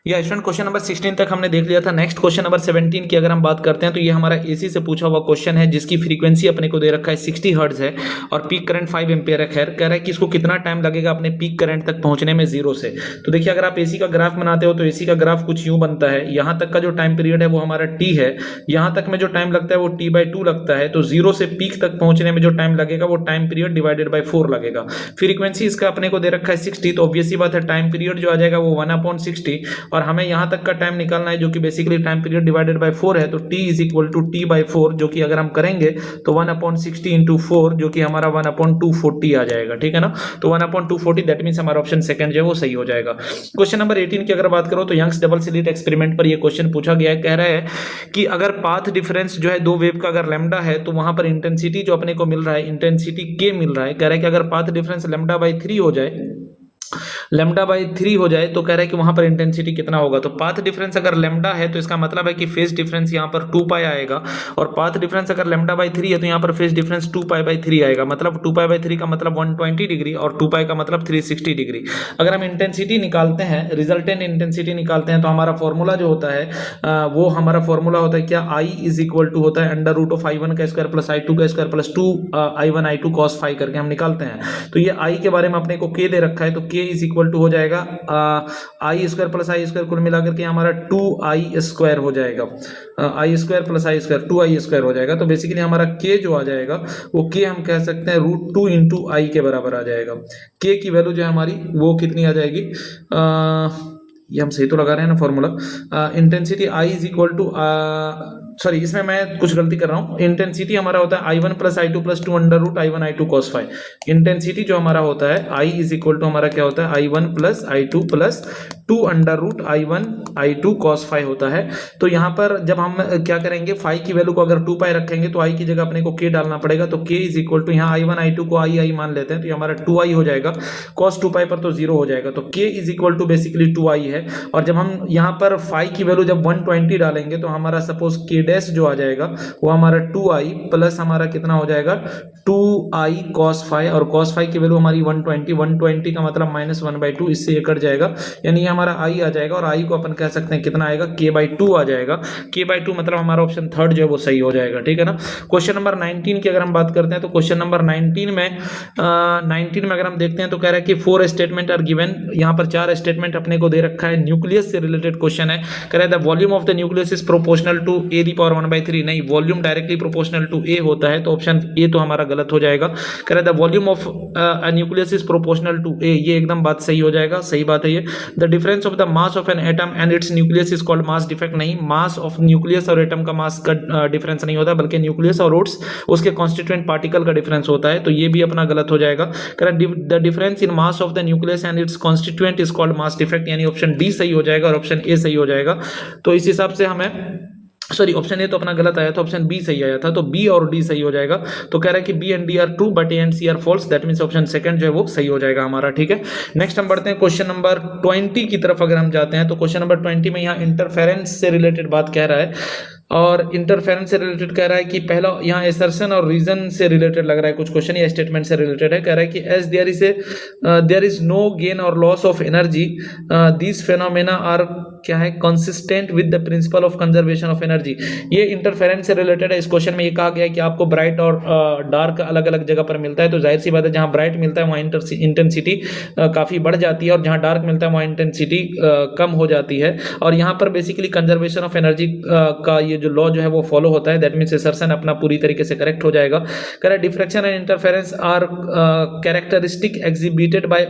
या student question number 16 तक हमने देख लिया था। नेक्स्ट क्वेश्चन नंबर 17 की अगर हम बात करते हैं तो ये हमारा एसी से पूछा हुआ क्वेश्चन है, जिसकी फ्रीक्वेंसी अपने को दे रखा है 60 हर्ट्ज है और पीक करंट 5 एम्पियर है। खैर कह रहा है कि इसको कितना टाइम लगेगा अपने पीक करंट तक पहुंचने में जीरो से। तो देखिए अगर आप एसी का ग्राफ बनाते हो तो एसी का ग्राफ कुछ यूं बनता है, यहाँ तक का जो टाइम पीरियड है वो हमारा टी है, यहाँ तक में जो टाइम लगता है वो t/2 लगता है। तो जीरो से पीक तक पहुंचने में जो टाइम लगेगा वो टाइम पीरियड डिवाइडेड बाई 4 लगेगा। फ्रीक्वेंसी इसका अपने को दे रखा है 60, तो ऑब्वियस सी बात है टाइम पीरियड जो आ जाएगा वो 1/60 और हमें यहाँ तक का टाइम निकालना है जो कि basically time period divided by 4 है। तो t is equal to t/4 जो कि अगर हम करेंगे तो 1/60 इंटू 4 जो कि हमारा 1/240 आ जाएगा। ठीक है ना, तो 1/240 दैट मींस हमारा ऑप्शन सेकंड जो है वो सही हो जाएगा। क्वेश्चन नंबर 18 की अगर बात करो तो यंग्स डबल स्लिट एक्सपेरिमेंट पर ये क्वेश्चन पूछा गया है। कह रहा है कि अगर पाथ डिफरेंस जो है दो वेव का अगर लैम्डा है तो वहां पर इंटेंसिटी जो अपने को मिल रहा है इंटेंसिटी के मिल रहा है। कह रहा है कि अगर पाथ डिफरेंस λ/3 हो जाए, λ/3 हो जाए तो कह रहा है कि वहां पर इंटेंसिटी कितना होगा। तो पाथ डिफरेंस अगर लैम्डा है तो इसका मतलब है कि फेज डिफरेंस यहाँ पर 2π आएगा और पाथ डिफरेंस अगर λ/3 है तो यहाँ पर फेज डिफरेंस 2π/3 आएगा। मतलब 2π/3 का मतलब 120 डिग्री और 2π का मतलब 360 डिग्री। अगर हम इंटेंसिटी निकालते हैं, रिजल्टेंट इंटेंसिटी निकालते हैं तो हमारा फॉर्मूला जो होता है वो हमारा फॉर्मूला होता है क्या, I इज इक्वल टू होता है √of I1 का स्क्वायर प्लस I2 का square plus 2I1 I2 cos phi करके हम निकालते हैं। तो ये I के बारे में अपने को K दे रखा है, तो K इज इक्वल टू हो जाएगा आई स्क्वायर प्लस आई स्क्वायर कुल मिलाकर के हमारा 2i² हो जाएगा। I² प्लस I², 2i² हो जाएगा। तो बेसिकली हमारा K जो आ जाएगा वो K हम कह सकते हैं √2 इंटू आई के बराबर आ जाएगा। K की वैल्यू जो है हमारी वो कितनी आ जाएगी, ये हम सही तो लगा रहे हैं ना formula. Intensity I is equal to, sorry इसमें मैं कुछ गलती कर रहा हूँ। इंटेंसिटी हमारा होता है I1 plus I2 plus 2√I1 I2 cos phi. Intensity जो हमारा होता है I इज इक्वल टू हमारा क्या होता है I1 plus I2 plus 2√I1 I2 cos phi होता है। तो यहाँ पर जब हम क्या करेंगे, फाई की वैल्यू को अगर 2π रखेंगे तो I की जगह अपने को K डालना पड़ेगा। तो K इज इक्वल टू यहाँ I1 I2 को I मान लेते हैं तो हमारा 2i हो जाएगा, cos 2π पर तो 0 हो जाएगा। तो K is equal to basically 2i है। और जब हम यहाँ पर फाई की वैल्यू जब 120 डालेंगे तो हमारा सपोज K डैश जो आ जाएगा वो हमारा 2i प्लस हमारा कितना हो जाएगा 2i cos फाई, और cos फाई की वैल्यू हमारी 120 का मतलब -1/2, इससे ये कट जाएगा यानी हमारा i आ जाएगा और i को अपन कह सकते हैं कितना आएगा k/2 आ जाएगा। k/2 मतलब हमारा ऑप्शन थर्ड जो है वो सही हो जाएगा। ठीक है ना। क्वेश्चन नंबर 19 की अगर हम बात करते हैं तो क्वेश्चन नंबर 19 में अगर हम देखते हैं तो कह रहा है कि 4 स्टेटमेंट आर गिवन। यहाँ पर 4 स्टेटमेंट अपने को दे रखा है, न्यूक्लियस से रिलेटेड क्वेश्चन है। कह रहा है the volume of the nucleus is proportional to a⁻⁴। नहीं, volume directly proportional to a होता है, तो ऑप्शन ए तो हमारा गलत हो जाएगा। कह रहा है the volume of a nucleus is proportional to a, ये एकदम बात सही हो जाएगा, सही बात है ये। The difference of the mass of an atom and it's nucleus is called mass defect. नहीं, मास ऑफ न्यूक्लियस और एटम का मास का डिफरेंस नहीं होता, बल्कि न्यूक्लियस और उसके कॉन्स्टिट्यूएंट पार्टिकल का डिफरेंस होता है, तो ये भी अपना गलत हो जाएगा। कह रहा है the difference in mass of the nucleus and it's constituent is called mass defect, यानी ऑप्शन डी सही हो जाएगा और ऑप्शन ए सही हो जाएगा। तो इस हिसाब से हमें, सॉरी ऑप्शन ए तो अपना गलत आया था, ऑप्शन बी सही आया था, तो बी और डी सही हो जाएगा। तो कह रहा है कि B and D are true but A and C are false, that means option second जो है वो सही हो जाएगा हमारा। ठीक है, नेक्स्ट हम बढ़ते हैं क्वेश्चन नंबर 20 की तरफ अगर हम जाते हैं तो क्वेश्चन नंबर 20 में यहाँ इंटरफेरेंस से रिलेटेड बात कह रहा है और इंटरफेरेंस से रिलेटेड कह रहा है कि पहला यहाँ एसर्शन और रीजन से रिलेटेड लग रहा है कुछ क्वेश्चन, या स्टेटमेंट से रिलेटेड है। कह रहा है कि as there is no gain और loss of energy this phenomena are क्या है consistent with the principle of conservation of energy. ये इंटरफेरेंस से रिलेटेड है। इस क्वेश्चन में ये कहा गया है कि आपको ब्राइट और डार्क अलग अलग जगह पर मिलता है, तो जाहिर सी बात है जहाँ ब्राइट मिलता है वहाँ इंटेंसिटी काफी बढ़ जाती है और जहाँ डार्क मिलता है वहाँ इंटेंसिटी कम हो जाती है। और यहाँ पर बेसिकली कंजर्वेशन ऑफ एनर्जी का ये जो लॉ जो है वो फॉलो होता है, दैट मींस असर्शन अपना पूरी तरीके से करेक्ट हो जाएगा। कह रहा है diffraction and interference are characteristic exhibited by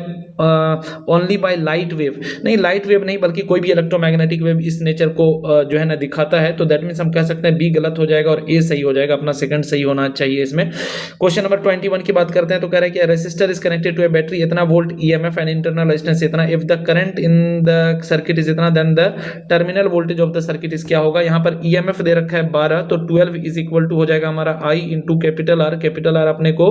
only by light wave. नहीं, लाइट वेव नहीं बल्कि कोई भी इलेक्ट्रोमैग्नेटिक वेव इस नेचर को जो है ना दिखाता है, तो दैट मींस हम कह सकते हैं बी गलत हो जाएगा और ए सही हो जाएगा, अपना सेकंड सही होना चाहिए इसमें। क्वेश्चन नंबर 21 की बात करते हैं तो कह रहा है कि resistor is connected to a battery, इतना volt EMF and internal resistance इतना, if the current in the circuit is इतना, then the terminal voltage of the circuit is क्या होगा। यहाँ पर ईएमएफ दे रखा है 12, तो 12 इज इक्वल टू हो जाएगा हमारा I into capital R. Capital R अपने को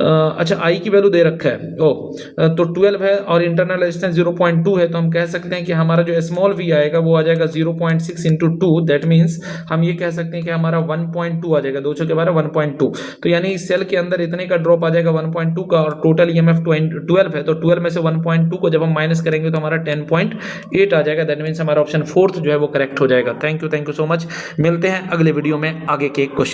अच्छा आई की वैल्यू दे रखा है तो 12 है और इंटरनल रेजिस्टेंस 0.2 है, तो हम कह सकते हैं कि हमारा जो स्मॉल V आएगा वो आ जाएगा 0.6 इंटू 2, दैट मीन्स हम ये कह सकते हैं कि हमारा 1.2 आ जाएगा, 2 चौके 12 1.2। तो यानी इस सेल के अंदर इतने का ड्रॉप आ जाएगा 1.2 का, और टोटल ईएमएफ 12 है, तो 12 में से 1.2 को जब हम माइनस करेंगे तो हमारा 10.8 आ जाएगा। दैट मीन्स हमारा ऑप्शन 4 जो है वो करेक्ट हो जाएगा। Thank you so much. मिलते हैं अगले वीडियो में आगे के क्वेश्चन।